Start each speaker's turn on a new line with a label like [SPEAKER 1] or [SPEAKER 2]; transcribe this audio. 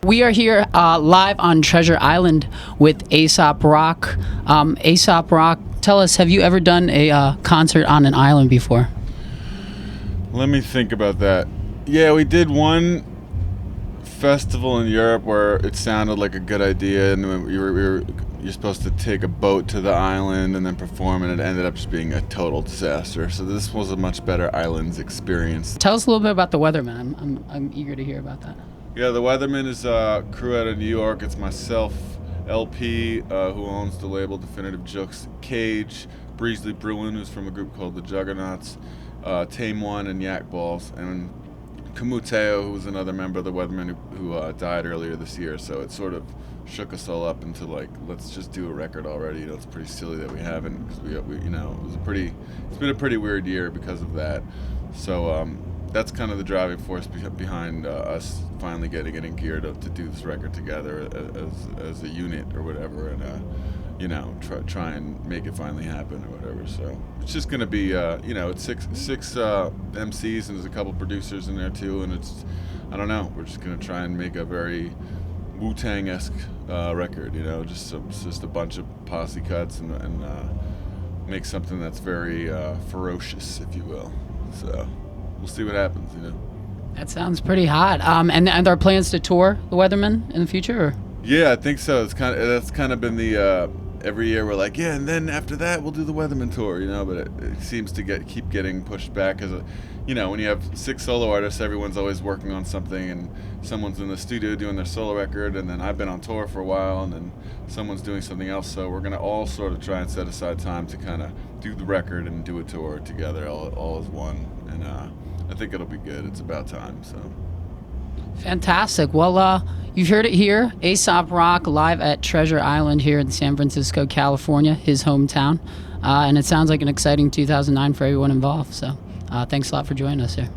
[SPEAKER 1] We are here live on Treasure Island with Aesop Rock. Aesop Rock, tell us, have you ever done a concert on an island before?
[SPEAKER 2] Let me think about that. Yeah, we did one festival in Europe where it sounded like a good idea, and you're supposed to take a boat to the island and then perform, and it ended up just being a total disaster. So this was a much better islands experience.
[SPEAKER 1] Tell us a little bit about the Weathermen. I'm eager to hear about that.
[SPEAKER 2] Yeah, the Weathermen is a crew out of New York. It's myself, LP, who owns the label Definitive Jux, Cage, Breesley Bruin, who's from a group called the Juggernauts, Tame One, and Yak Balls, and Kamuteo, who was another member of the Weathermen who died earlier this year. So it sort of shook us all up into like, let's just do a record already. You know, it's pretty silly that we haven't, because we you know, it's been a pretty weird year because of that. So that's kind of the driving force behind us finally getting geared up to do this record together as a unit or whatever, and you know, try and make it finally happen or whatever. So it's just gonna be you know, it's six MCs, and there's a couple producers in there too, and it's, I don't know, we're just gonna try and make a very Wu-Tang-esque record, you know, just a bunch of posse cuts and make something that's very ferocious, if you will. So we'll see what happens, you know.
[SPEAKER 1] That sounds pretty hot. And there are plans to tour the Weathermen in the future? Or?
[SPEAKER 2] Yeah, I think so. That's kind of been the every year we're like, yeah, and then after that we'll do the Weathermen tour, you know. But it seems to keep getting pushed back because, you know, when you have 6 solo artists, everyone's always working on something, and someone's in the studio doing their solo record, and then I've been on tour for a while, and then someone's doing something else. So we're gonna all sort of try and set aside time to kind of do the record and do a tour together, all as one, and I think it'll be good. It's about time. So
[SPEAKER 1] fantastic. Well, you've heard it here. Aesop Rock live at Treasure Island here in San Francisco, California, his hometown. And it sounds like an exciting 2009 for everyone involved. So thanks a lot for joining us here.